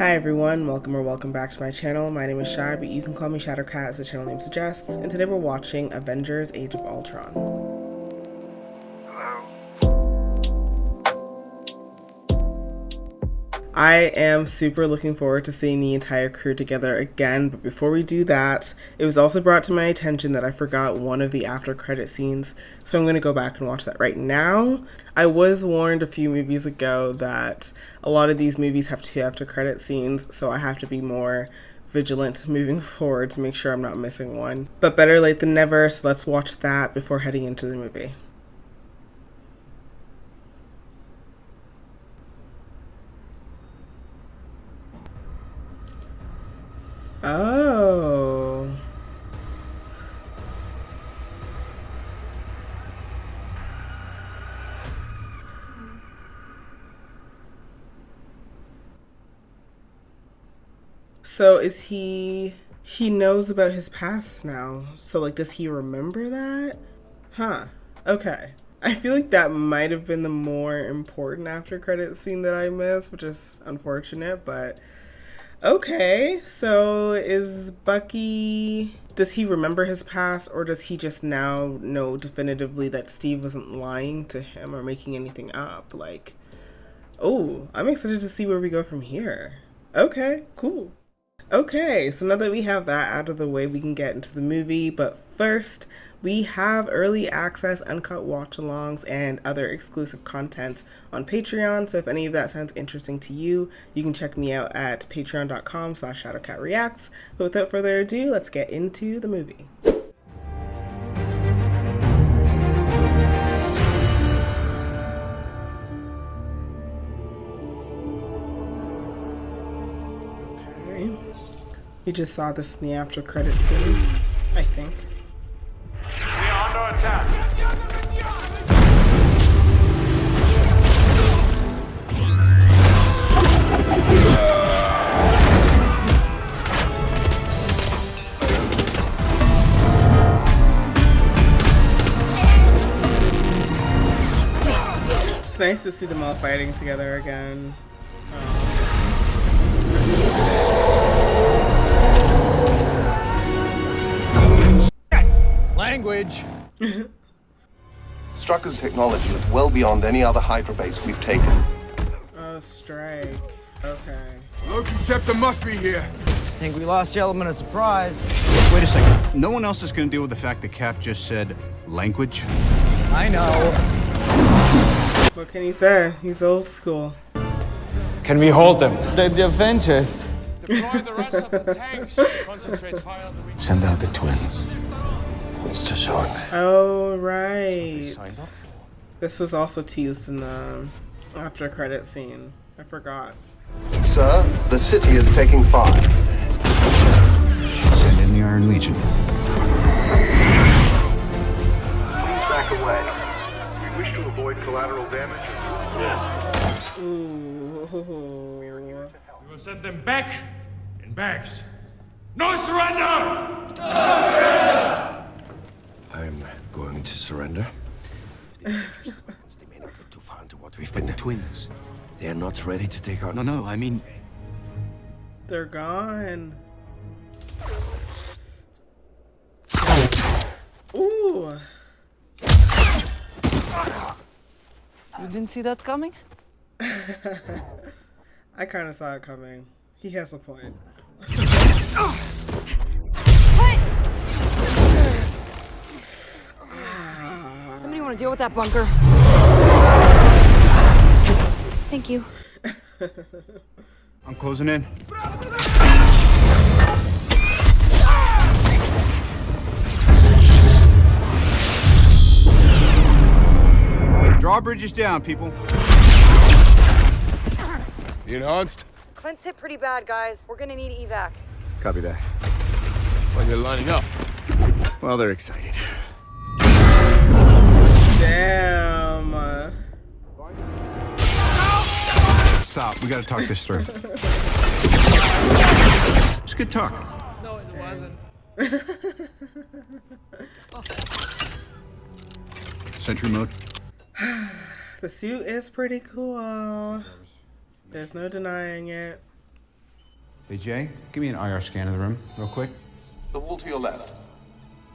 Hi everyone, welcome back to my channel. My name is Shy, but you can call me Shadowcat as the channel name suggests, and today we're watching Avengers Age of Ultron. I am super looking forward to seeing the entire crew together again, but before we do that, it was also brought to my attention that I forgot one of the after credit scenes, so I'm going to go back and watch that right now. I was warned a few movies ago that a lot of these movies have two after credit scenes, so I have to be more vigilant moving forward to make sure I'm not missing one. But better late than never, so let's watch that before heading into the movie. Oh. So is he knows about his past now. So like does he remember that? Huh. Okay. I feel like that might have been the more important after credit scene that I missed, which is unfortunate, but okay, so is Bucky, does he remember his past, or does he just now know definitively that Steve wasn't lying to him or making anything up? Like, oh, I'm excited to see where we go from here. Okay, cool. Okay, so now that we have that out of the way, we can get into the movie, but first, we have early access, uncut watch-alongs, and other exclusive content on Patreon, so if any of that sounds interesting to you, you can check me out at patreon.com/shadowcatreacts. But without further ado, let's get into the movie. Okay, we just saw this in the after credit scene, I think. We are under attack. It's nice to see them all fighting together again. Language. Strucker's technology is well beyond any other Hydra base we've taken. Oh, strike. Okay. Loki Scepter must be here. I think we lost the element of surprise. Wait a second. No one else is going to deal with the fact that Cap just said language? I know. What can he say? He's old school. Can we hold them? The Avengers. Deploy the rest of the tanks. Concentrate fire on the weak. Send out the twins. It's too soon. Oh, right. This was also teased in the after credit scene. I forgot. Sir, the city is taking fire. Send in the Iron Legion. Please back away. We wish to avoid collateral damage. Ooh. We will send them back in bags. No surrender! I'm going to surrender. They may not look too far into what we've been. The twins. They are not ready to take on. No, I mean... They're gone. Ooh. You didn't see that coming? I kind of saw it coming. He has a point. Somebody want to deal with that bunker? Thank you. I'm closing in. Drawbridge is down, people. Enhanced. Clint's hit pretty bad, guys. We're gonna need evac. Copy that. When they're lining up. Well, they're excited. Damn. Stop. We gotta talk this through. It's good talk. No, it wasn't. Sentry mode. The suit is pretty cool. There's no denying it. Hey, Jay, give me an IR scan of the room, real quick. The wall to your left.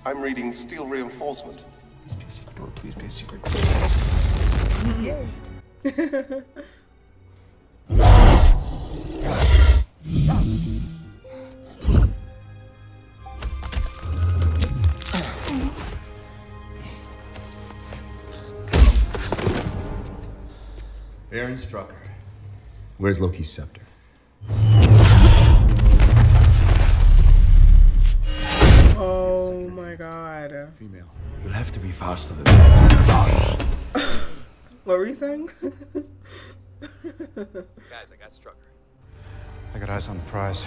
I'm reading steel reinforcement. Please be a secret door, please be a secret Baron Strucker. Where's Loki's scepter? Oh my god. Female. You'll have to be faster than that. What were you saying? Guys, I got Strucker. I got eyes on the prize.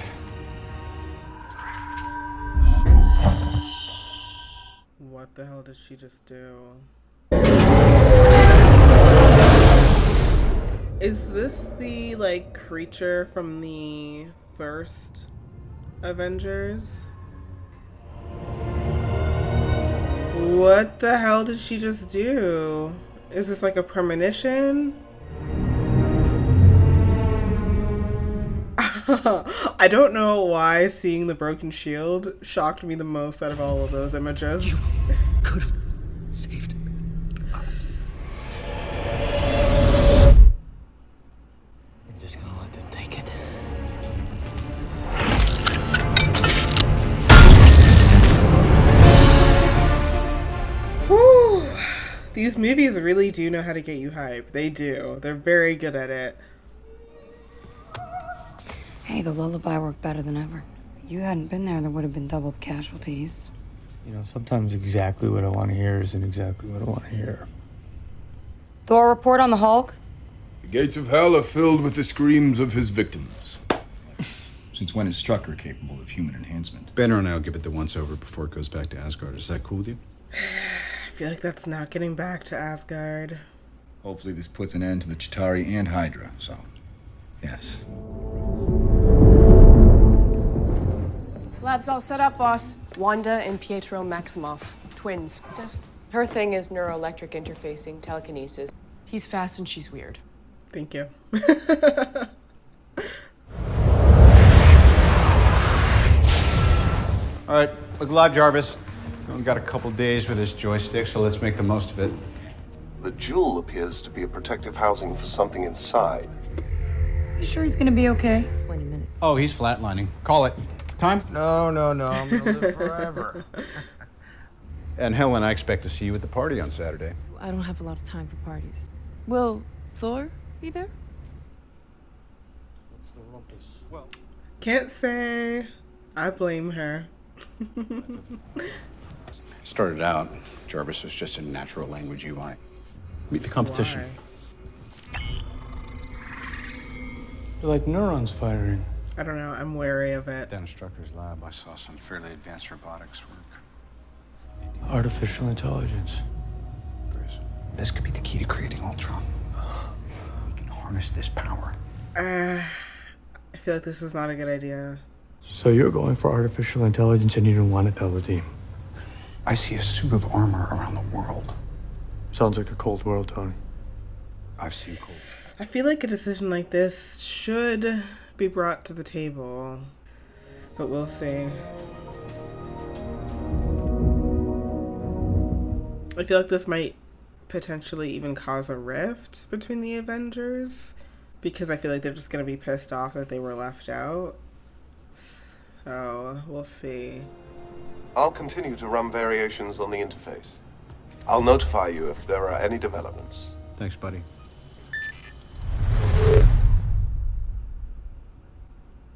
What the hell did she just do? Is this the, like, creature from the first Avengers? What the hell did she just do? Is this like a premonition? I don't know why seeing the broken shield shocked me the most out of all of those images. Could have saved us. You're just gonna let them take it? Whew. These movies really do know how to get you hype. They do. They're very good at it. Hey, the lullaby worked better than ever. If you hadn't been there would have been double the casualties. You know, sometimes exactly what I want to hear isn't exactly what I want to hear. Thor, report on the Hulk? The gates of hell are filled with the screams of his victims. Since when is Strucker capable of human enhancement? Banner and I'll give it the once-over before it goes back to Asgard. Is that cool with you? I feel like that's not getting back to Asgard. Hopefully this puts an end to the Chitauri and Hydra, so... yes. Lab's all set up, boss. Wanda and Pietro Maximoff. Twins. Her thing is neuroelectric interfacing, telekinesis. He's fast and she's weird. Thank you. All right, look alive, Jarvis. We only got a couple days with this joystick, so let's make the most of it. The jewel appears to be a protective housing for something inside. You sure he's gonna be okay? 20 minutes. Oh, he's flatlining. Call it. Time? No, I'm gonna live forever. And Helen, I expect to see you at the party on Saturday. I don't have a lot of time for parties. Will Thor be there? Can't say. I blame her. Started out, Jarvis was just a natural language UI. Meet the competition. Why? They're like neurons firing. I don't know. I'm wary of it. Down at Strucker's lab, I saw some fairly advanced robotics work. Artificial intelligence. This could be the key to creating Ultron. We can harness this power. I feel like this is not a good idea. So you're going for artificial intelligence and you don't want to tell the team? I see a suit of armor around the world. Sounds like a cold world, Tony. I've seen cold. I feel like a decision like this should be brought to the table, but we'll see. I feel like this might potentially even cause a rift between the Avengers, because I feel like they're just going to be pissed off that they were left out. So, we'll see. I'll continue to run variations on the interface. I'll notify you if there are any developments. Thanks, buddy.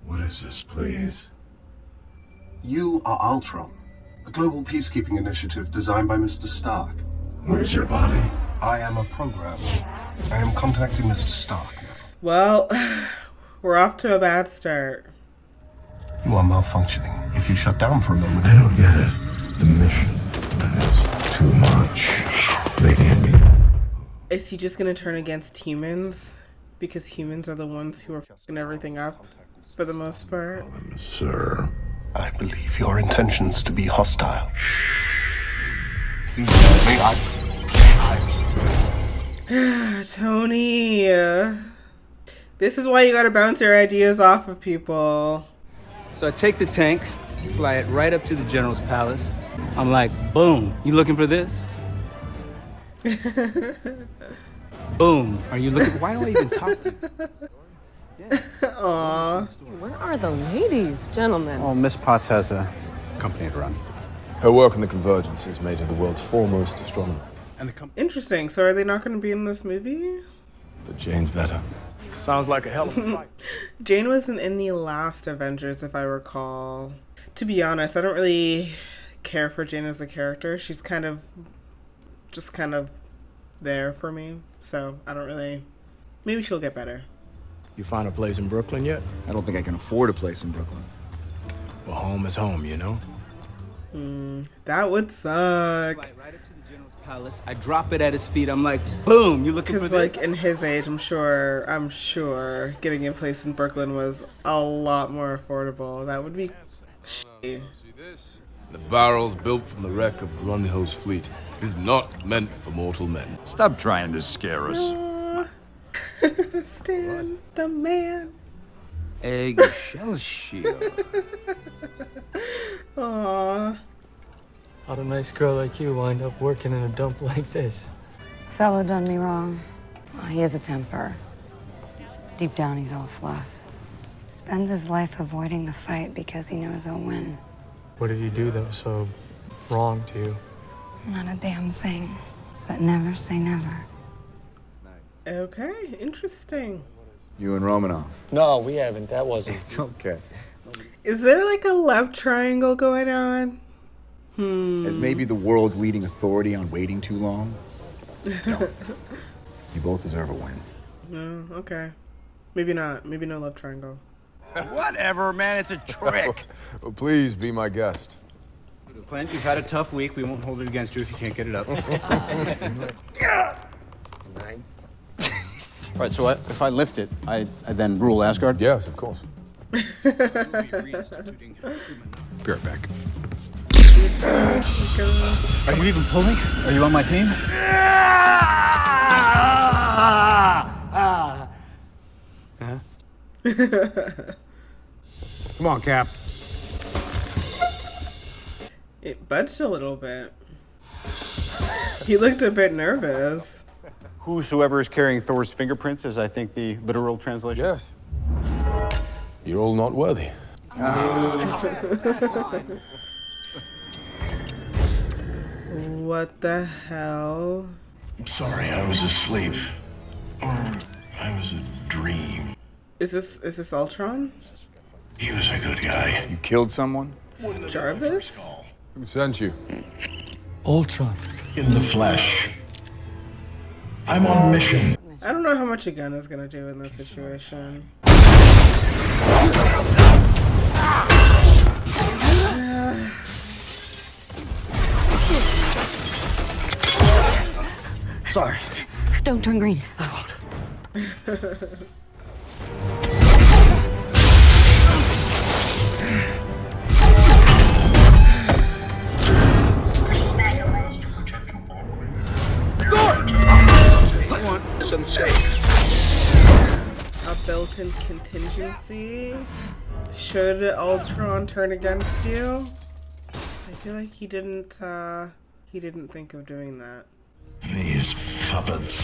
What is this, please? You are Ultron, a global peacekeeping initiative designed by Mr. Stark. Where's your body? I am a programmer. I am contacting Mr. Stark now. Well, we're off to a bad start. You are malfunctioning. If you shut down for a moment... I don't get it. The mission. That is too much. They need me. Is he just gonna turn against humans? Because humans are the ones who are fucking everything up, for the most part. Sir. I believe your intentions to be hostile. Tony, this is why you gotta bounce your ideas off of people. So I take the tank, fly it right up to the general's palace. I'm like, boom, you looking for this? Boom, are you looking? Why don't I even talk to you? Aww. Where are the ladies, gentlemen? Oh, Miss Potts has a company to run. Her work in the Convergence has made her the world's foremost astronomer. Interesting. So are they not going to be in this movie? But Jane's better. Sounds like a hell of a fight. Jane wasn't in the last Avengers, if I recall. To be honest, I don't really care for Jane as a character. She's kind of there for me. So I don't really... Maybe she'll get better. You find a place in Brooklyn yet? I don't think I can afford a place in Brooklyn. Well, home is home, you know? That would suck. Fly right up to the general's palace. I drop it at his feet. I'm like, boom, you looking for Because, this? like, in his age, I'm sure getting a place in Brooklyn was a lot more affordable. That would be shitty. See this? The barrels built from the wreck of Grunhill's fleet is not meant for mortal men. Stop trying to scare us. Stan, the man. Eggshell shield. Aww. How'd a nice girl like you wind up working in a dump like this? Fella done me wrong. Well, he has a temper. Deep down, he's all fluff. Spends his life avoiding the fight because he knows he'll win. What did he do that was so wrong to you? Not a damn thing. But never say never. Okay, interesting. You and Romanoff. No, we haven't. That wasn't. It's okay. Is there like a love triangle going on? As maybe the world's leading authority on waiting too long. No. You both deserve a win. No, okay. Maybe not. Maybe no love triangle. Whatever, man. It's a trick. Well, please be my guest. Clint, you've had a tough week. We won't hold it against you if you can't get it up. All right, so if I lift it, I then rule Asgard? Yes, of course. Be right back. Are you even pulling? Are you on my team? Come on, Cap. It budged a little bit. He looked a bit nervous. Whosoever is carrying Thor's fingerprints is, I think, the literal translation. Yes. You're all not worthy. What the hell? I'm sorry, I was asleep. Or I was a dream. Is this Ultron? He was a good guy. You killed someone? Jarvis? Who sent you? Ultron. In the flesh. I'm on mission. I don't know how much a gun is gonna do in this situation. Sorry. Don't turn green. A built-in contingency? Should Ultron turn against you? I feel like he didn't think of doing that. These puppets.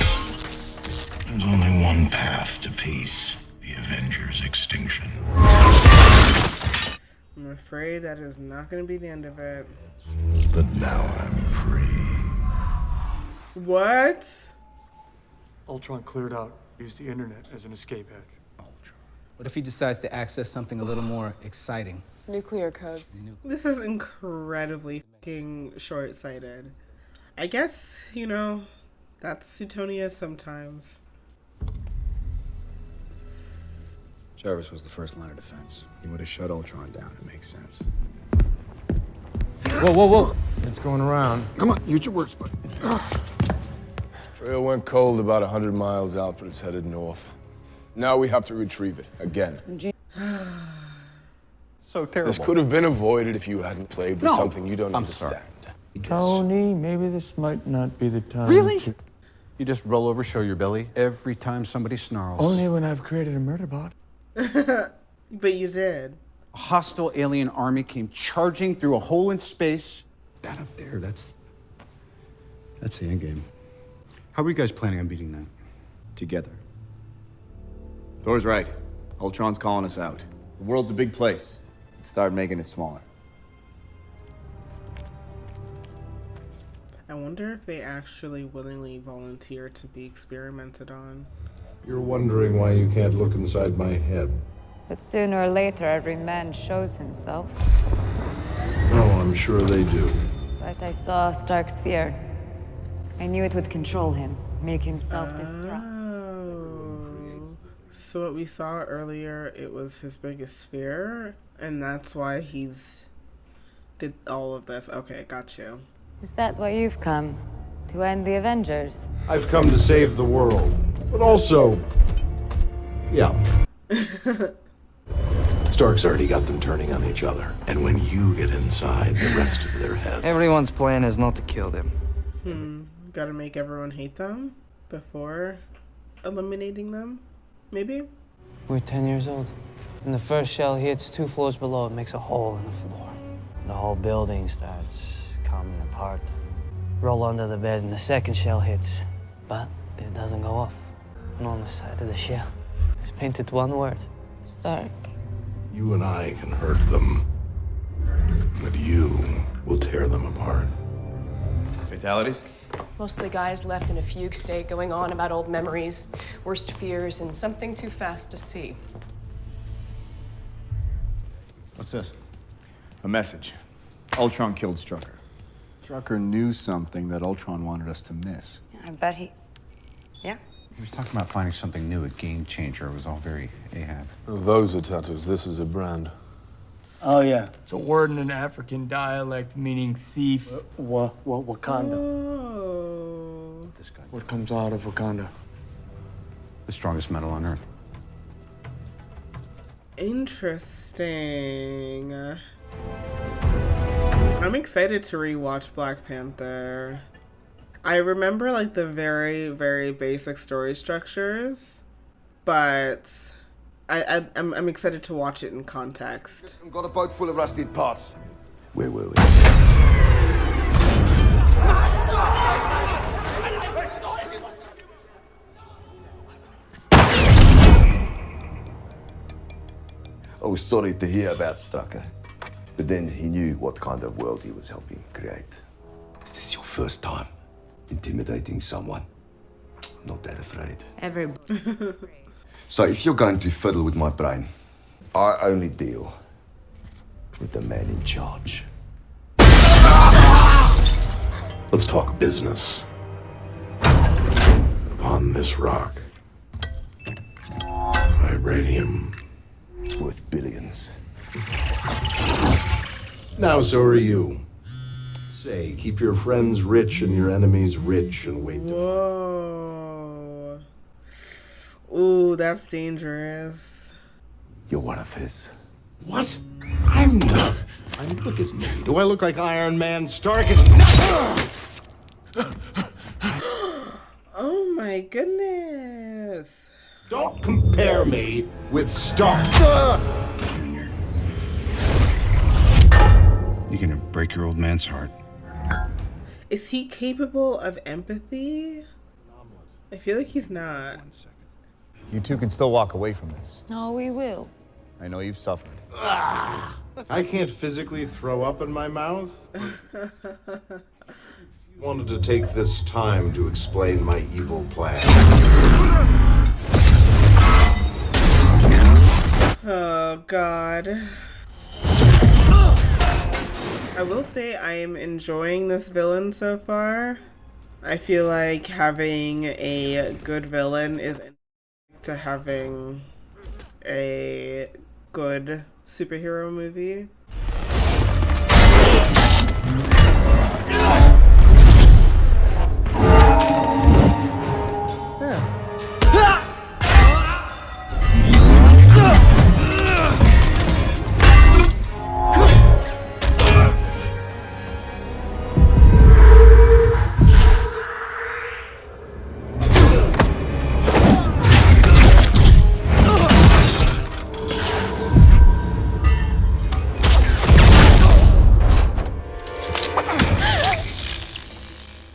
There's only one path to peace. The Avengers' extinction. I'm afraid that is not going to be the end of it. But now I'm free. What? Ultron cleared out, used the internet as an escape hatch. What if he decides to access something a little more exciting? Nuclear codes. This is incredibly fucking short-sighted. I guess, you know, that's Suetonia sometimes. Jarvis was the first line of defense. He would have shut Ultron down. It makes sense. Whoa, whoa, whoa. It's going around. Come on, use your words, bud. Trail went cold about 100 miles out, but it's headed north. Now we have to retrieve it, again. So terrible. This could have been avoided if you hadn't played with something you don't understand. Tony, maybe this might not be the time. Really? You just roll over, show your belly every time somebody snarls. Only when I've created a murder bot. But you did. hostile alien army came charging through a hole in space. That up there, that's the end game. How are you guys planning on beating that? Together. Thor's right. Ultron's calling us out. The world's a big place. Let's start making it smaller. I wonder if they actually willingly volunteer to be experimented on. You're wondering why you can't look inside my head. But sooner or later, every man shows himself. Oh, I'm sure they do. But I saw Stark's fear. I knew it would control him, make him self-destruct. So what we saw earlier, it was his biggest fear, and that's why he's did all of this. Okay, got you. Is that why you've come? To end the Avengers? I've come to save the world, but also, yeah. Stark's already got them turning on each other. And when you get inside, the rest of their heads. Everyone's plan is not to kill them. Gotta make everyone hate them before eliminating them, maybe? We're 10 years old. And the first shell hits 2 floors below. It makes a hole in the floor. The whole building starts coming apart. Roll under the bed and the second shell hits. But it doesn't go off. And on the side of the shell is painted one word. Stark. You and I can hurt them. But you will tear them apart. Fatalities? Mostly guys left in a fugue state, going on about old memories, worst fears, and something too fast to see. What's this? A message. Ultron killed Strucker. Strucker knew something that Ultron wanted us to miss. I bet he... Yeah? He was talking about finding something new, a game changer. It was all very Ahab. Those are tattoos. This is a brand. Oh, yeah. It's a word in an African dialect meaning thief. Wakanda. Oh. This guy. What comes out of Wakanda? The strongest metal on Earth. Interesting. I'm excited to rewatch Black Panther. I remember like the very, very basic story structures, but I'm excited to watch it in context. Got a boat full of rusted parts. Where were we? I was sorry to hear about Strucker, but then he knew what kind of world he was helping create. Is this your first time intimidating someone? I'm not that afraid. So if you're going to fiddle with my brain, I only deal with the man in charge. Let's talk business. Upon this rock, vibranium. It's worth billions. Now so are you. Say, keep your friends rich and your enemies rich and wait to... Whoa. Ooh, that's dangerous. You're one of his. What? I'm not. Look at me. Do I look like Iron Man? Stark is... Oh my goodness. Don't compare me with Stark. You're gonna break your old man's heart. Is he capable of empathy? I feel like he's not. You two can still walk away from this. No, we will. I know you've suffered. I can't physically throw up in my mouth. Wanted to take this time to explain my evil plan. Oh, God. I will say I am enjoying this villain so far. I feel like having a good villain is to having a good superhero movie.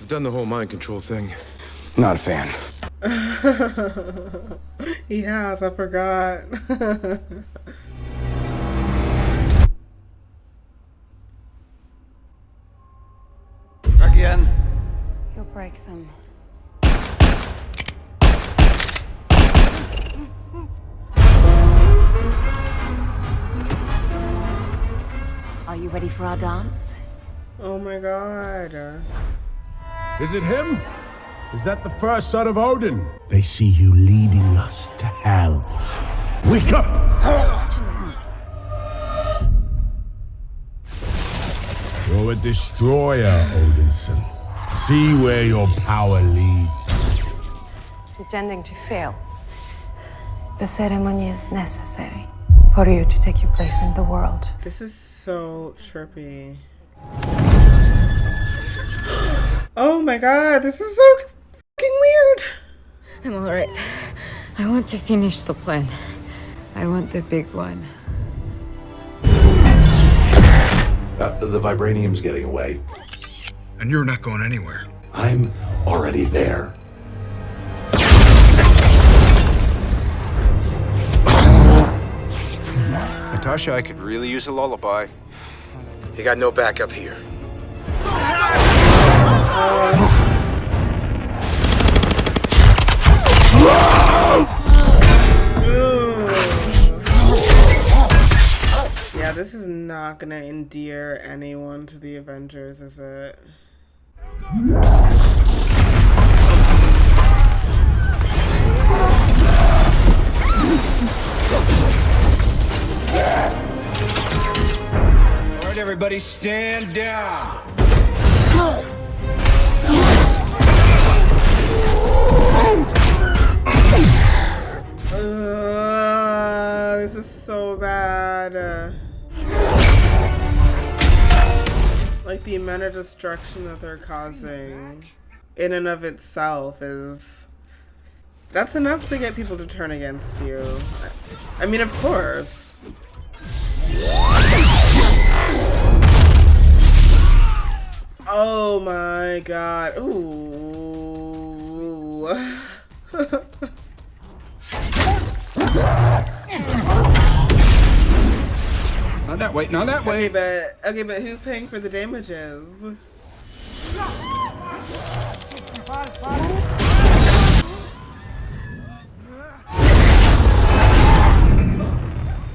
I've done the whole mind control thing. Not a fan. He has, I forgot. Again. You'll break them. Are you ready for our dance? Oh my god. Is it him? Is that the first son of Odin? They see you leading us to hell. Wake up! You're a destroyer, Odinson. See where your power leads. Pretending to fail. The ceremony is necessary for you to take your place in the world. This is so trippy. Oh my god, this is so fucking weird. I'm alright. I want to finish the plan. I want the big one. The vibranium's getting away. And you're not going anywhere. I'm already there. Natasha, I could really use a lullaby. You got no backup here. Yeah, this is not gonna endear anyone to the Avengers, is it? All right, everybody, stand down. This is so bad. Like, the amount of destruction that they're causing in and of itself is... That's enough to get people to turn against you. I mean, of course. Oh my god. Ooh. Not that way, not that way. Okay, but who's paying for the damages?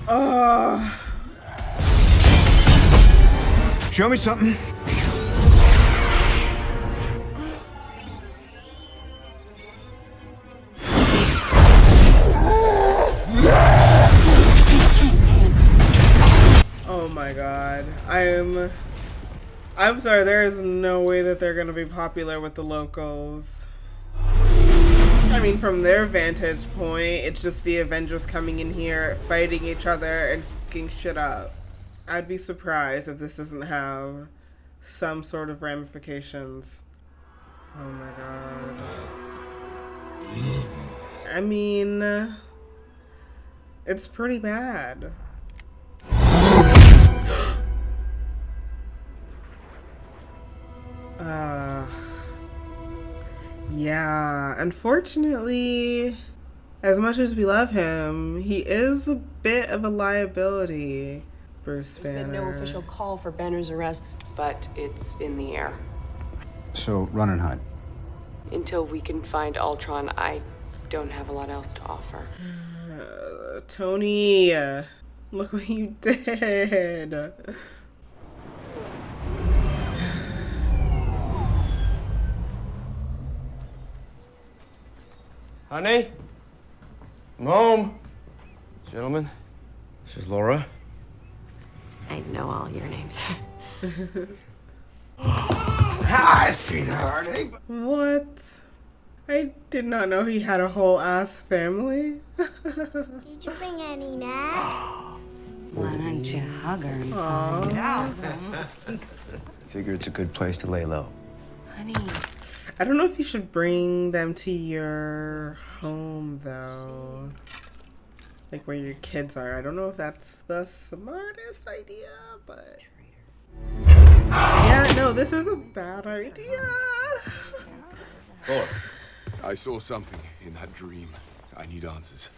Oh. Show me something. Oh my god. I'm sorry, there is no way that they're gonna be popular with the locals. I mean, from their vantage point, it's just the Avengers coming in here, fighting each other, and fucking shit up. I'd be surprised if this doesn't have some sort of ramifications. Oh my god. I mean, it's pretty bad. Yeah, unfortunately, as much as we love him, he is a bit of a liability, Bruce Banner. There's been no official call for Banner's arrest, but it's in the air. So, run and hide. Until we can find Ultron, I don't have a lot else to offer. Tony, look what you did. Honey? I'm home. Gentlemen, this is Laura. I know all your names. Hi, sweetheart. What? I did not know he had a whole ass family. Did you bring any nuts? Why don't you hug her and find out? Figure it's a good place to lay low. Honey. I don't know if you should bring them to your home, though. Like, where your kids are. I don't know if that's the smartest idea, but... Yeah, no, this is a bad idea. I saw something in that dream. I need answers.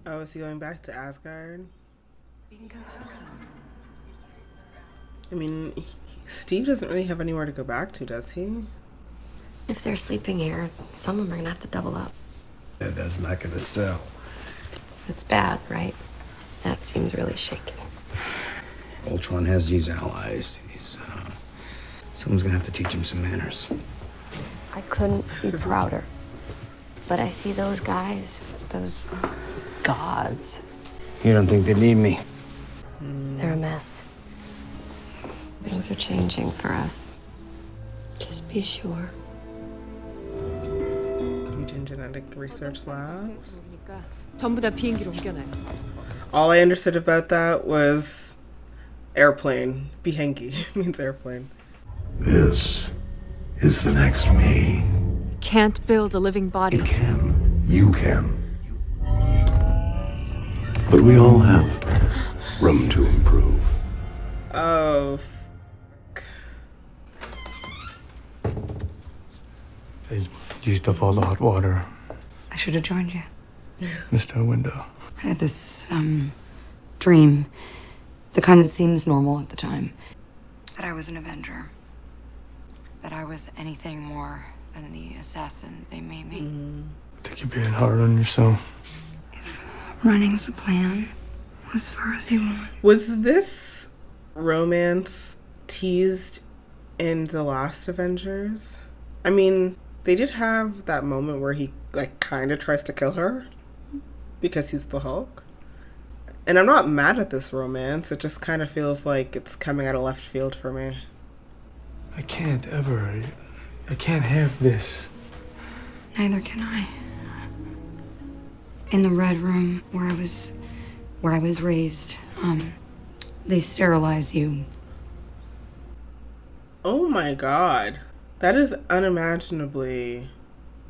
Oh, is he going back to Asgard? I mean, Steve doesn't really have anywhere to go back to, does he? If they're sleeping here, some of them are gonna have to double up. Yeah, that's not gonna sell. It's bad, right? That seems really shaky. Ultron has these allies. Someone's gonna have to teach him some manners. I couldn't be prouder. But I see those guys, those gods. You don't think they need me? They're a mess. Things are changing for us. Just be sure. Legion Genetic Research Labs. 전부 다 비행기로 옮겨놔요. All I understood about that was airplane. Bihengi means airplane. This is the next me. Can't build a living body. You can. But we all have room to improve. Oh, I used up all the hot water. I should have joined you. Missed our window. I had this, dream. The kind that seems normal at the time. That I was an Avenger. That I was anything more than the assassin they made me. I think you're being hard on yourself. Running's the plan. As far as you want. was this romance teased in the last Avengers? I mean, they did have that moment where he, like, kind of tries to kill her because he's the Hulk. And I'm not mad at this romance. It just kind of feels like it's coming out of left field for me. I can't ever. I can't have this. Neither can I. In the Red Room where I was raised, they sterilize you. Oh my god. That is unimaginably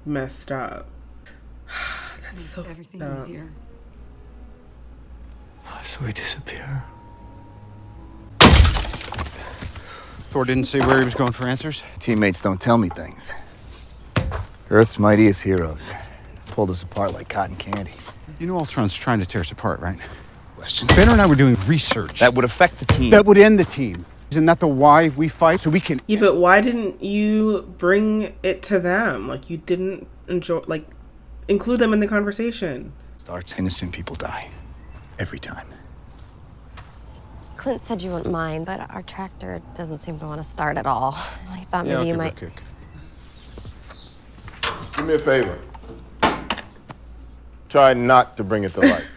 messed up. That's so everything fucked up. easier. So we disappear. Thor didn't say where he was going for answers? Teammates don't tell me things. Earth's mightiest heroes pulled us apart like cotton candy. You know Ultron's trying to tear us apart, right? Question. Banner and I were doing research. That would affect the team. That would end the team. Isn't that the why we fight? So we can... Yeah, but why didn't you bring it to them? Like, you didn't include them in the conversation. Starts innocent people die. Every time. Clint said you wouldn't mind, but our tractor doesn't seem to want to start at all. I thought maybe you might. Do me a favor. Try not to bring it to life.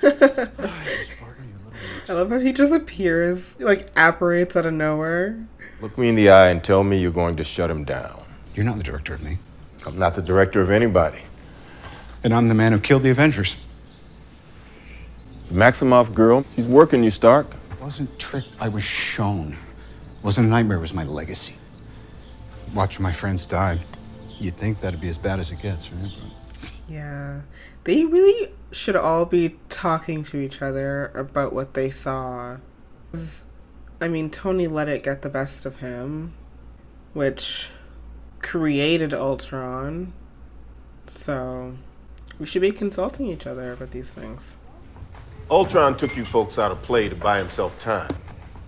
I love how he just appears, like, apparates out of nowhere. Look me in the eye and tell me you're going to shut him down. You're not the director of me. I'm not the director of anybody. And I'm the man who killed the Avengers. The Maximoff girl, she's working you, Stark. I wasn't tricked. I was shown. It wasn't a nightmare. It was my legacy. Watching my friends die. You'd think that'd be as bad as it gets, right? Yeah. They really should all be talking to each other about what they saw. I mean, Tony let it get the best of him, which created Ultron. So we should be consulting each other about these things. Ultron took you folks out of play to buy himself time.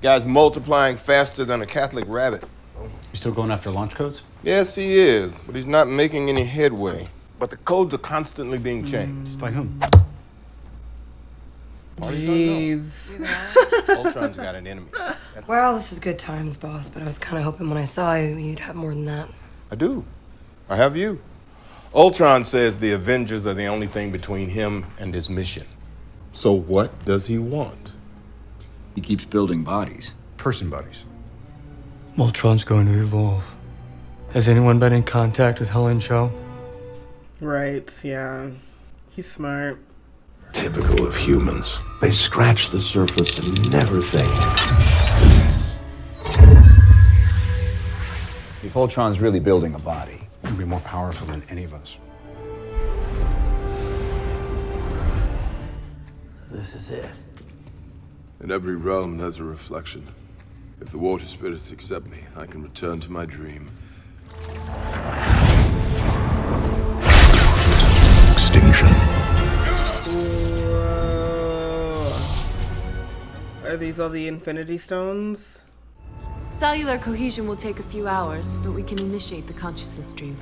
Guy's multiplying faster than a Catholic rabbit. You still going after launch codes? Yes, he is, but he's not making any headway. But the codes are constantly being changed. By whom? Jeez. Ultron's got an enemy. Well, this is good times, boss, but I was kind of hoping when I saw you, you'd have more than that. I do. I have you. Ultron says the Avengers are the only thing between him and his mission. So what does he want? He keeps building bodies. Person bodies. Ultron's going to evolve. Has anyone been in contact with Helen Cho? Right, yeah. He's smart. Typical of humans. They scratch the surface and never think. If Ultron's really building a body, he'd be more powerful than any of us. this is it. In every realm, there's a reflection. If the water spirits accept me, I can return to my dream extinction. Whoa. Are these all the Infinity Stones? Cellular cohesion will take a few hours, but we can initiate the consciousness stream.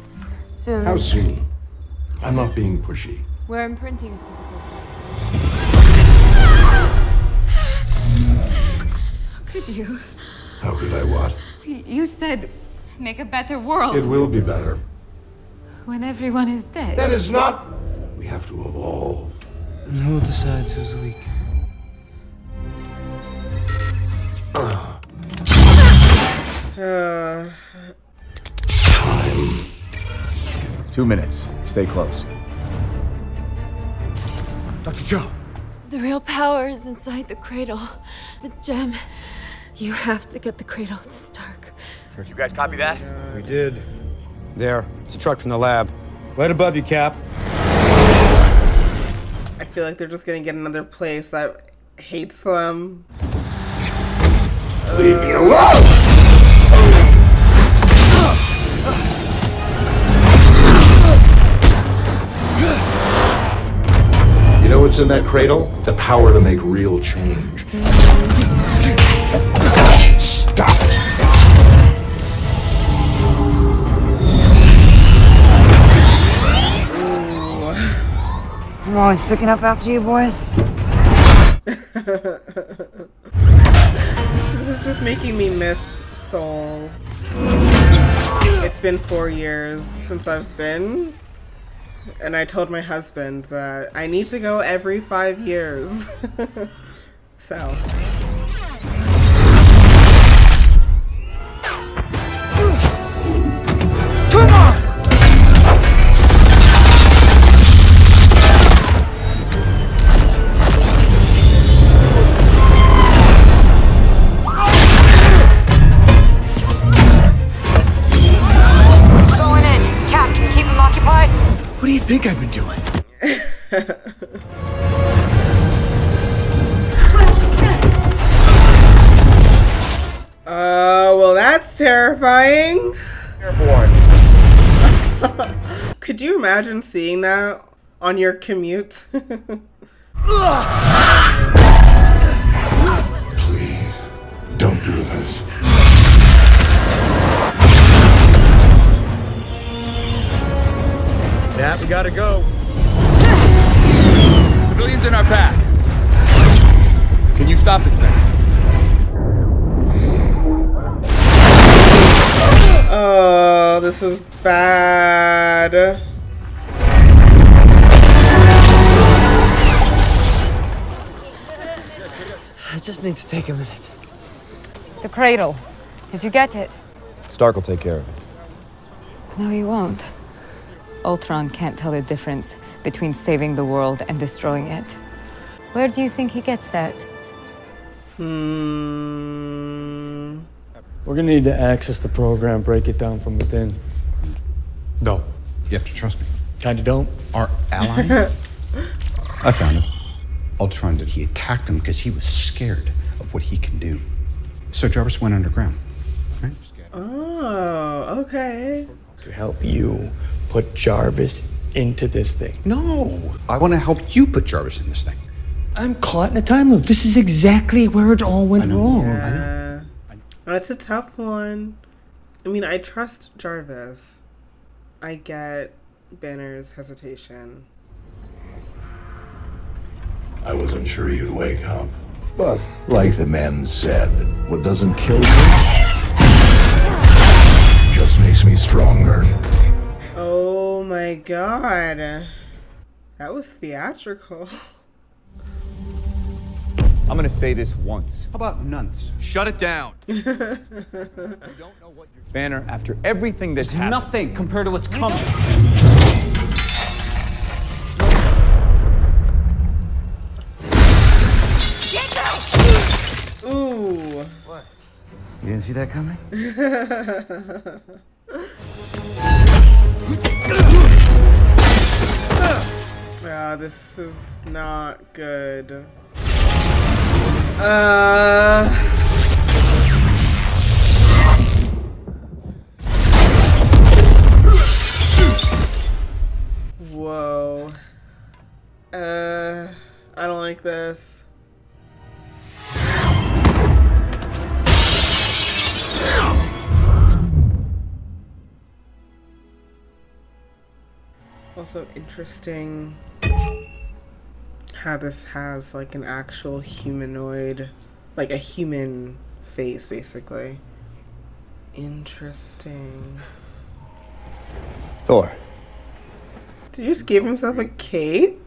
Soon. How soon? I'm not being pushy. We're imprinting a physical How could you? How could I what? You said make a better world. It will be better. When everyone is dead. That is not. We have to evolve. And who decides who's weak? Time. 2 minutes. Stay close. Dr. Joe. The real power is inside the cradle. The gem. You have to get the cradle to Stark. You guys copy that? We did. There. It's a truck from the lab. Right above you, Cap. I feel like they're just gonna get another place that hates them. Leave me alone! You know what's in that cradle? The power to make real change. Stop it! I'm always picking up after you boys. This is just making me miss Seoul. It's been 4 years since I've been, and I told my husband that I need to go every 5 years. So. Come on! Going in. Cap, can you keep him occupied? What do you think I've been doing? Well, that's terrifying. Airborne. Could you imagine seeing that on your commute? Please, don't do this. Yeah, we gotta go. Civilians in our path. Can you stop this thing? Oh, this is bad. I just need to take a minute. The cradle. Did you get it? Stark will take care of it. No, he won't. Ultron can't tell the difference between saving the world and destroying it. Where do you think he gets that? We're gonna need to access the program, break it down from within. No, you have to trust me. Kinda don't. Our ally? I found him. Ultron did. He attacked him because he was scared of what he can do. So Jarvis went underground. Right? Oh, okay. To help you put Jarvis into this thing. No, I want to help you put Jarvis in this thing. I'm caught in a time loop. This is exactly where it all went wrong. Yeah. That's a tough one. I mean, I trust Jarvis. I get Banner's hesitation. I wasn't sure you'd wake up. But, like the men said, what doesn't kill you just makes me stronger. Oh my god. That was theatrical. I'm gonna say this once. How about nuns? Shut it down. Banner, after everything that's happened. Nothing compared to what's coming. Ooh. What? You didn't see that coming? This is not good. Whoa. Also interesting how this has like an actual humanoid, like a human face, basically. Interesting. Thor. Did you just give himself a cape?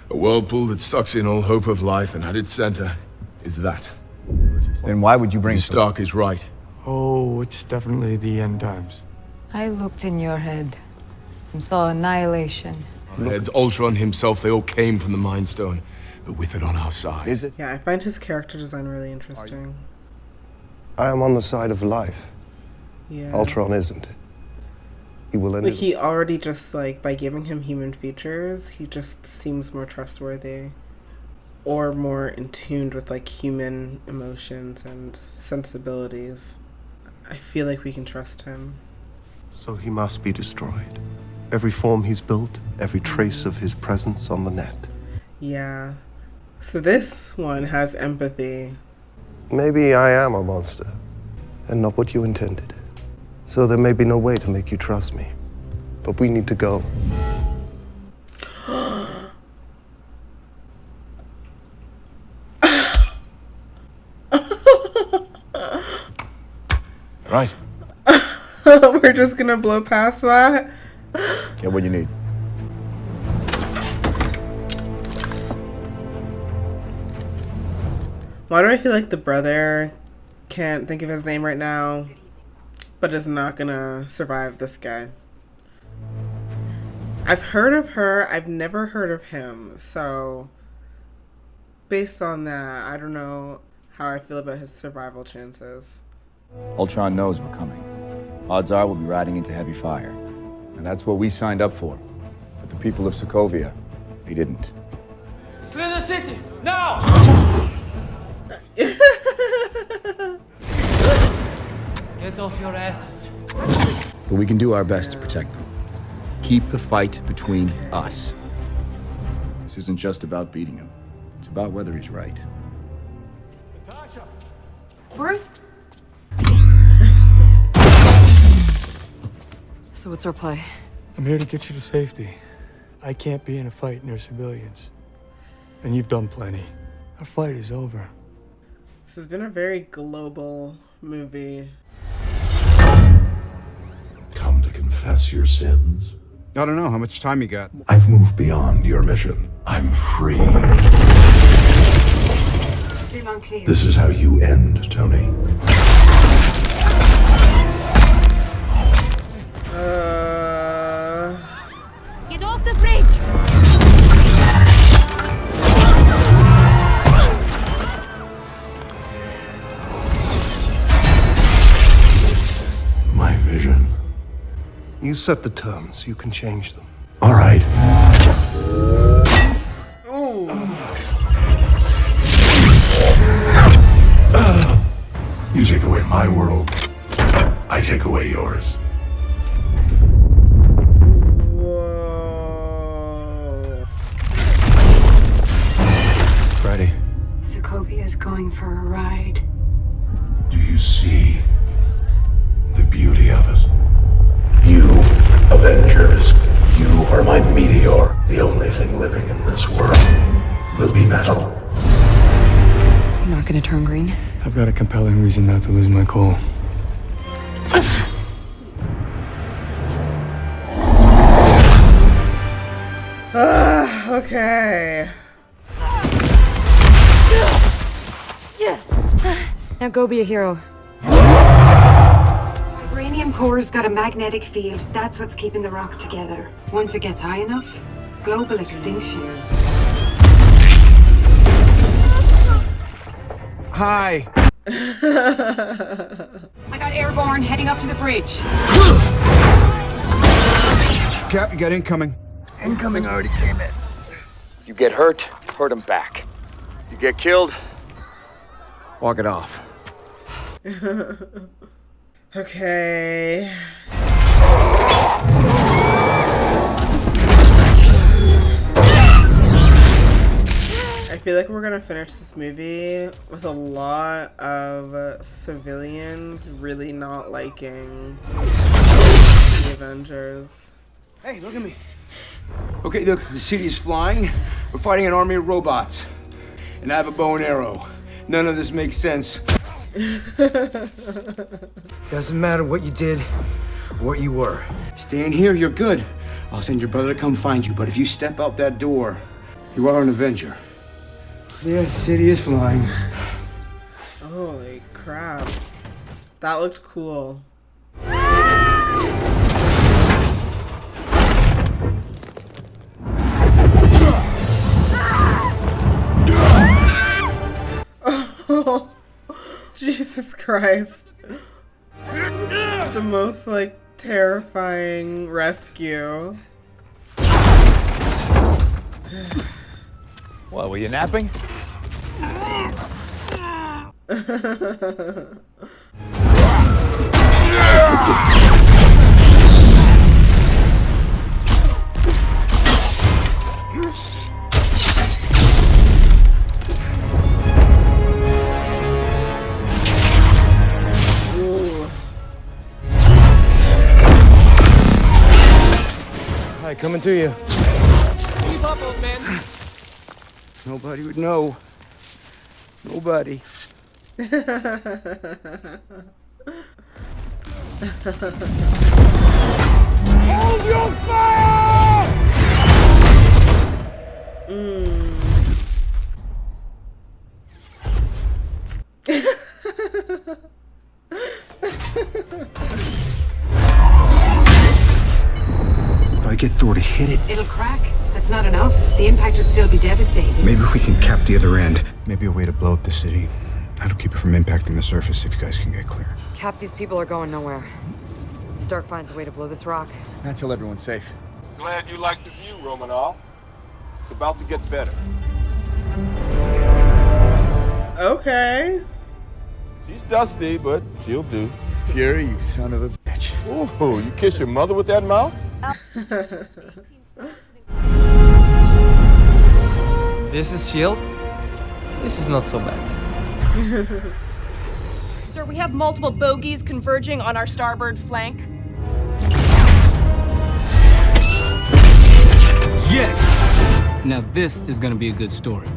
A whirlpool that sucks in all hope of life, and at its center is that. Then why would you bring Stark is right. Oh, it's definitely the end times. I looked in your head and saw annihilation. The heads, Ultron himself, they all came from the Mind Stone, but with it on our side. Is it? Yeah, I find his character design really interesting. I am on the side of life. Yeah. Ultron isn't. He will end Like, he already just, like, by giving him human features, he just seems more trustworthy. Or more in tune with, like, human emotions and sensibilities. I feel like we can trust him. So he must be destroyed. Every form he's built, every trace of his presence on the net. Yeah. So this one has empathy. Maybe I am a monster, and not what you intended. So there may be no way to make you trust me. But we need to go. Right. We're just gonna blow past that? Get what you need. Why do I feel like the brother can't think of his name right now, but is not gonna survive this guy? I've heard of her, I've never heard of him, so based on that, I don't know how I feel about his survival chances. Ultron knows we're coming. Odds are we'll be riding into heavy fire. And that's what we signed up for. But the people of Sokovia, they didn't. Clear the city, now! Get off your asses. But we can do our best to protect them. Keep the fight between us. This isn't just about beating him. It's about whether he's right. Bruce? So what's our play? I'm here to get you to safety. I can't be in a fight near civilians. And you've done plenty. Our fight is over. This has been a very global movie. Come to confess your sins. I don't know. How much time you got? I've moved beyond your mission. I'm free. Still unclear. This is how you end, Tony. Get off the bridge! My vision. You set the terms, you can change them. All right. You take away my world, I take away yours. Friday. Sokovia's going for a ride. Do you see the beauty of it? You, Avengers, you are my meteor. The only thing living in this world will be metal. You're not gonna turn green? I've got a compelling reason not to lose my cool. Okay. Now go be a hero. Vibranium core's got a magnetic field. That's what's keeping the rock together. Once it gets high enough, global extinction. Hi. I got airborne heading up to the bridge. Cap, you got incoming. Incoming already came in. You get hurt, hurt him back. You get killed, walk it off. Okay. I feel like we're gonna finish this movie with a lot of civilians really not liking the Avengers. Hey, look at me. Okay, look, the city is flying. We're fighting an army of robots. And I have a bow and arrow. None of this makes sense. Doesn't matter what you did, what you were. Stay in here, you're good. I'll send your brother to come find you, but if you step out that door, you are an Avenger. Yeah, the city is flying. Holy crap. That looked cool. Oh, Jesus Christ. The most, like, terrifying rescue. What, were you napping? Hi, coming to you. Keep up, old man. Nobody would know. Nobody. Hold your fire! If I get Thor to hit it, It'll crack. That's not enough. The impact would still be devastating. maybe if we can cap the other end, maybe a way to blow up the city. That'll keep it from impacting the surface if you guys can get clear. Cap, these people are going nowhere. If Stark finds a way to blow this rock. Not till everyone's safe. Glad you like the view, Romanoff. It's about to get better. Okay. She's dusty, but she'll do. Fury, you son of a bitch. Ooh, you kiss your mother with that mouth? This is S.H.I.E.L.D.? This is not so bad. Sir, we have multiple bogies converging on our starboard flank. Yes! Now this is gonna be a good story.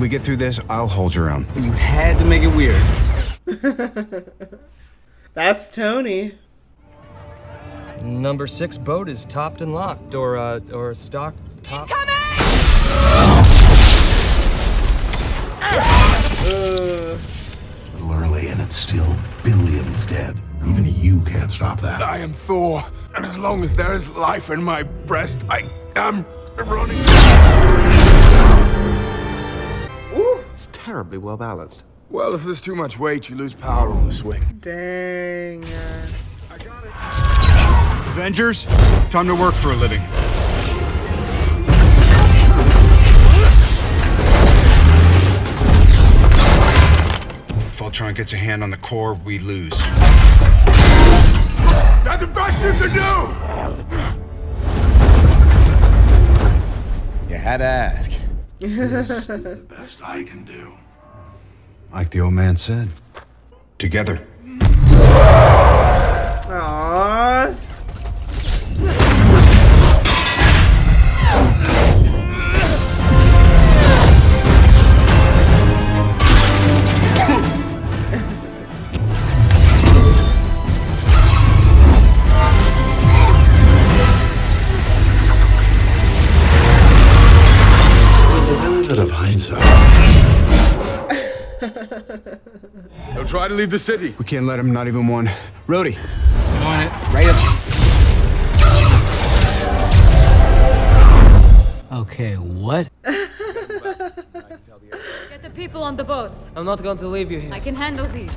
We get through this, I'll hold your own. You had to make it weird. That's Tony. Number 6 boat is topped and locked, or stock top. A little early, and it's still billions dead. Even you can't stop that. I am Thor, and as long as there is life in my breast, I am running. It's terribly well balanced. Well, if there's too much weight, you lose power on the swing. Dang. Avengers, time to work for a living. If Ultron gets a hand on the core, we lose. That's the best you can do! You had to ask. This is the best I can do. Like the old man said, together. Aww. With a little bit of hindsight. They'll try to leave the city. We can't let him, not even one. Rhodey. On it. Right up. Okay, what? Get the people on the boats. I'm not going to leave you here. I can handle these.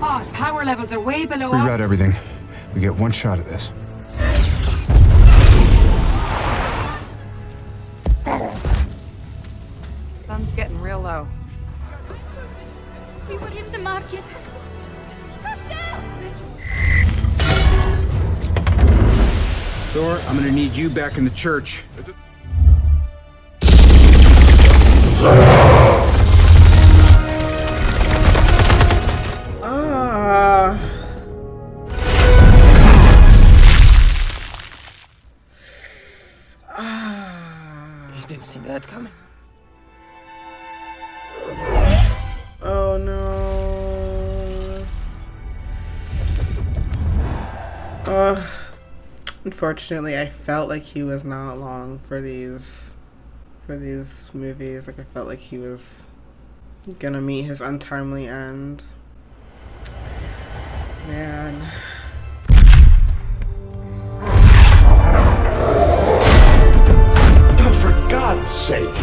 Boss, power levels are way below. Reroute everything. We get one shot at this. Sun's getting real low. We were in the market. Thor, I'm gonna need you back in the church. You didn't see that coming. Oh no. Unfortunately, I felt like he was not long for these movies. Like I felt like he was gonna meet his untimely end. Man. Oh, for God's sake!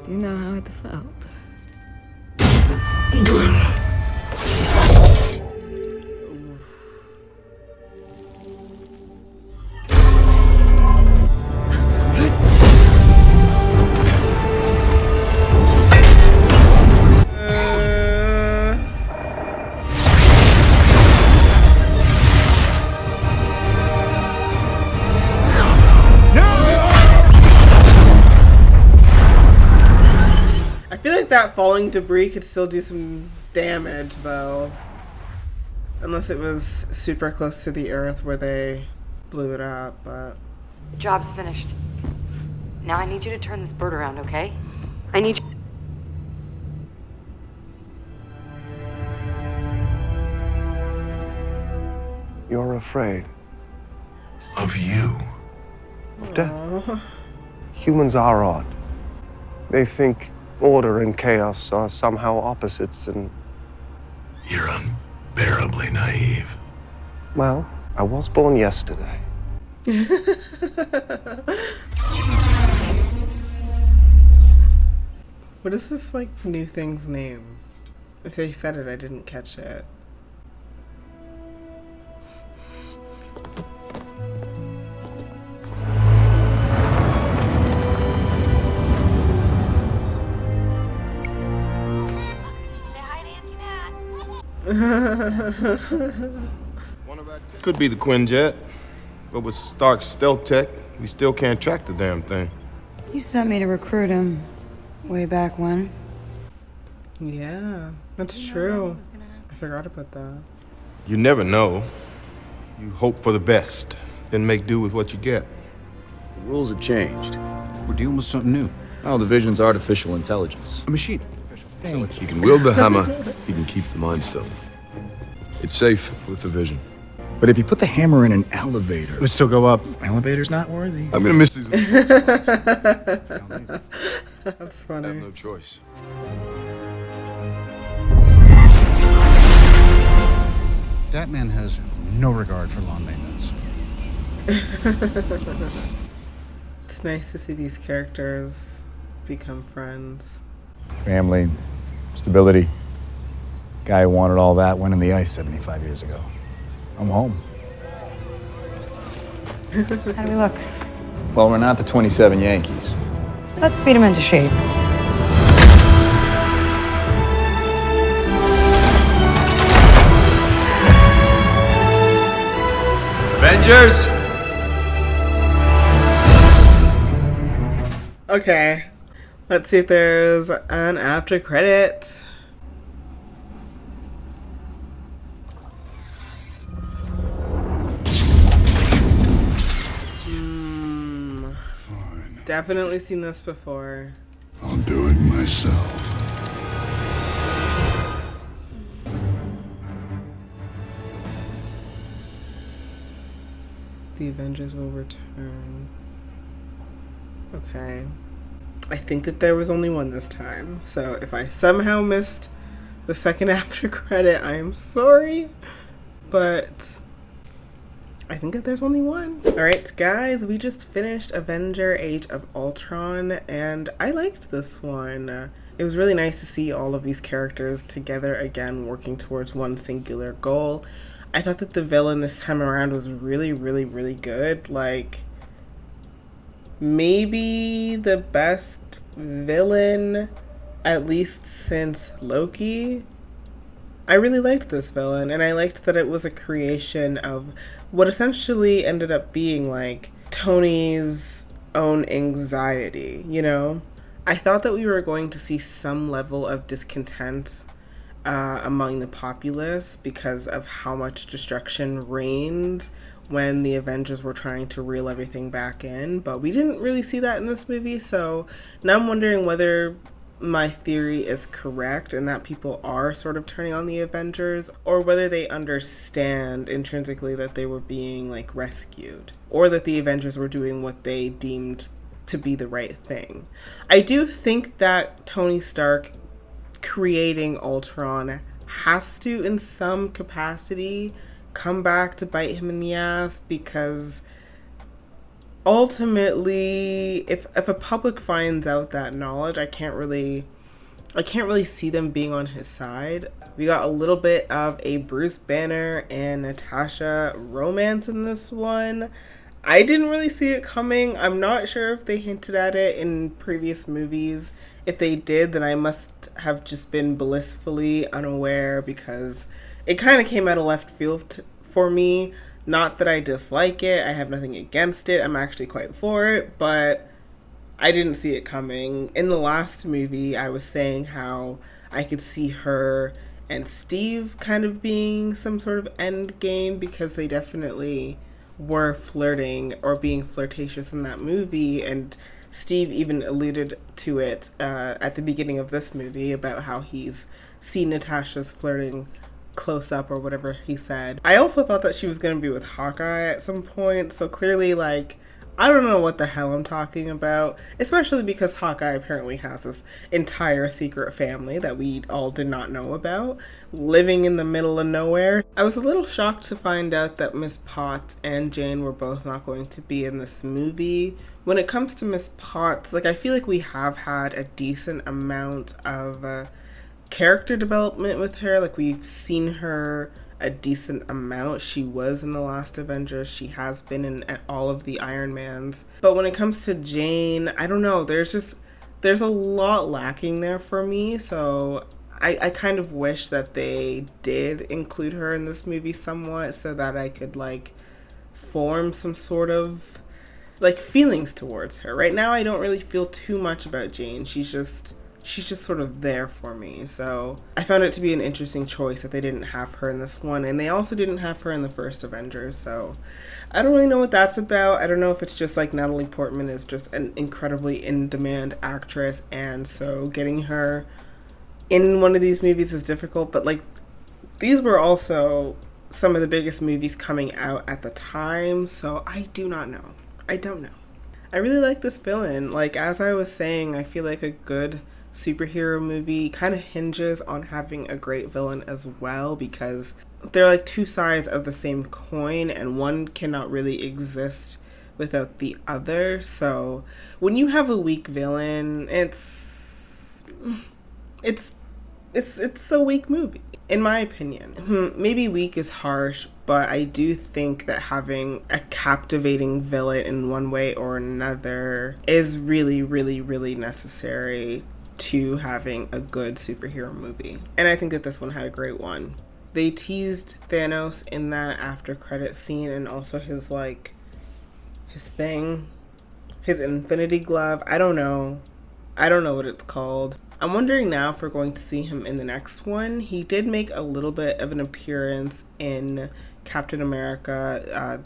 Do you know how it felt? I feel like that falling debris could still do some damage, though. Unless it was super close to the Earth where they blew it up, but... The job's finished. Now I need you to turn this bird around, okay? I need you... You're afraid Of you. of death. Humans are odd. They think order and chaos are somehow opposites, and... You're unbearably naive. Well, I was born yesterday. What is this, like, new thing's name? If they said it, I didn't catch it. Could be the Quinjet, but with Stark's stealth tech, we still can't track the damn thing. You sent me to recruit him way back when. Yeah, that's true. I forgot about that. You never know. You hope for the best, then make do with what you get. The rules have changed. We're dealing with something new. Well, the Vision's artificial intelligence. A machine. He can wield the hammer, he can keep the Mind Stone. It's safe with the Vision. But if you put the hammer in an elevator, it would still go up. Elevator's not worthy. I'm gonna miss these. That's funny. I have no choice. That man has no regard for lawn maintenance. It's nice to see these characters become friends. Family, stability. Guy who wanted all that went in the ice 75 years ago. I'm home. How do we look? Well, we're not the 27 Yankees. Let's beat him into shape. Avengers! Okay, let's see if there's an after credit. Definitely seen this before. I'll do it myself. The Avengers will return. Okay. I think that there was only one this time. So if I somehow missed the second after credit, I am sorry. But I think that there's only one. Alright, guys, we just finished Avenger Age of Ultron, and I liked this one. It was really nice to see all of these characters together again, working towards one singular goal. I thought that the villain this time around was really, really, really good. Like, maybe the best villain, at least since Loki. I really liked this villain, and I liked that it was a creation of what essentially ended up being like Tony's own anxiety, you know? I thought that we were going to see some level of discontent among the populace because of how much destruction reigned when the Avengers were trying to reel everything back in, but we didn't really see that in this movie, so now I'm wondering whether my theory is correct and that people are sort of turning on the Avengers, or whether they understand intrinsically that they were being like rescued, or that the Avengers were doing what they deemed to be the right thing. I do think that Tony Stark creating Ultron has to, in some capacity, come back to bite him in the ass, because ultimately if a public finds out that knowledge, I can't really see them being on his side. We got a little bit of a Bruce Banner and Natasha romance in this one. I didn't really see it coming. I'm not sure if they hinted at it in previous movies. If they did, then I must have just been blissfully unaware, because it kind of came out of left field for me. Not that I dislike it. I have nothing against it. I'm actually quite for it, but I didn't see it coming. In the last movie, I was saying how I could see her and Steve kind of being some sort of end game, because they definitely were flirting or being flirtatious in that movie, and Steve even alluded to it at the beginning of this movie about how he's seen Natasha's flirting close up, or whatever he said. I also thought that she was going to be with Hawkeye at some point, so clearly, like, I don't know what the hell I'm talking about, especially because Hawkeye apparently has this entire secret family that we all did not know about, living in the middle of nowhere. I was a little shocked to find out that Miss Potts and Jane were both not going to be in this movie. When it comes to Miss Potts, like, I feel like we have had a decent amount of character development with her. Like, we've seen her a decent amount. She was in the last Avengers. She has been in all of the Iron Mans. But when it comes to Jane, I don't know. There's a lot lacking there for me. So I kind of wish that they did include her in this movie somewhat, so that I could like form some sort of like feelings towards her. Right now, I don't really feel too much about Jane. She's just sort of there for me. So I found it to be an interesting choice that they didn't have her in this one, and they also didn't have her in the first Avengers. So I don't really know what that's about. I don't know if it's just like Natalie Portman is just an incredibly in-demand actress, and so getting her in one of these movies is difficult. But like, these were also some of the biggest movies coming out at the time, so I do not know. I don't know. I really like this villain. Like, as I was saying, I feel like a good superhero movie kind of hinges on having a great villain as well, because they're like two sides of the same coin, and one cannot really exist without the other. So when you have a weak villain, it's a weak movie, in my opinion. Maybe weak is harsh, but I do think that having a captivating villain in one way or another is really, really, really necessary to having a good superhero movie. And I think that this one had a great one. They teased Thanos in that after credit scene, and also his thing, his Infinity Glove. I don't know what it's called. I'm wondering now if we're going to see him in the next one. He did make a little bit of an appearance in Captain America.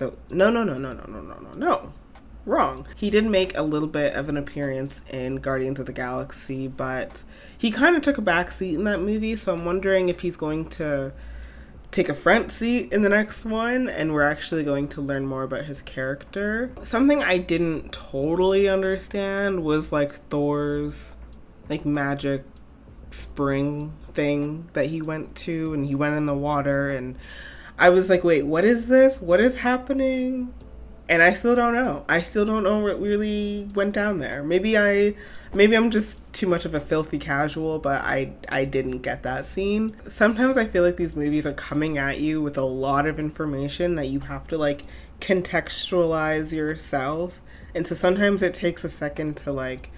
Wrong. He did make a little bit of an appearance in Guardians of the Galaxy, but he kind of took a back seat in that movie, so I'm wondering if he's going to take a front seat in the next one, and we're actually going to learn more about his character. Something I didn't totally understand was like Thor's like magic spring thing that he went to, and he went in the water, and I was like, wait, what is this? What is happening? And I still don't know. I still don't know what really went down there. Maybe I'm just too much of a filthy casual, but I didn't get that scene. Sometimes I feel like these movies are coming at you with a lot of information that you have to like contextualize yourself. And so sometimes it takes a second to like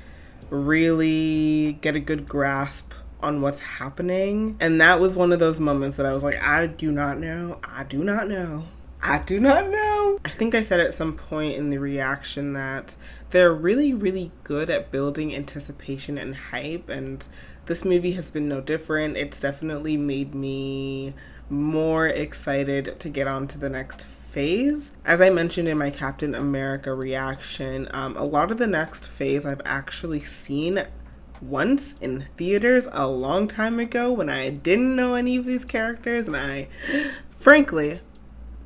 really get a good grasp on what's happening. And that was one of those moments that I was like, I do not know. I do not know. I do not know. I think I said at some point in the reaction that they're really, really good at building anticipation and hype, and this movie has been no different. It's definitely made me more excited to get on to the next phase. As I mentioned in my Captain America reaction, a lot of the next phase I've actually seen once in theaters a long time ago when I didn't know any of these characters, and I frankly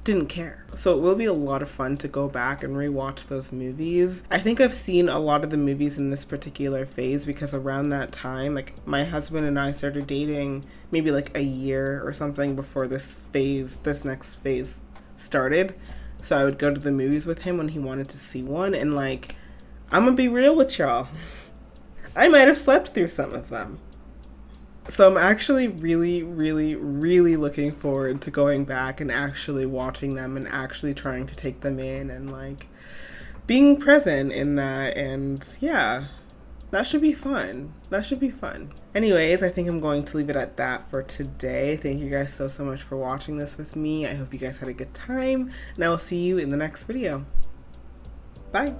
didn't care. So it will be a lot of fun to go back and rewatch those movies. I think I've seen a lot of the movies in this particular phase because around that time, like, my husband and I started dating maybe like a year or something before this next phase started. So I would go to the movies with him when he wanted to see one, and like, I'm gonna be real with y'all, I might have slept through some of them. So I'm actually really, really, really looking forward to going back and actually watching them and actually trying to take them in and like being present in that. And yeah, that should be fun. That should be fun. Anyways, I think I'm going to leave it at that for today. Thank you guys so much for watching this with me. I hope you guys had a good time, and I will see you in the next video. Bye.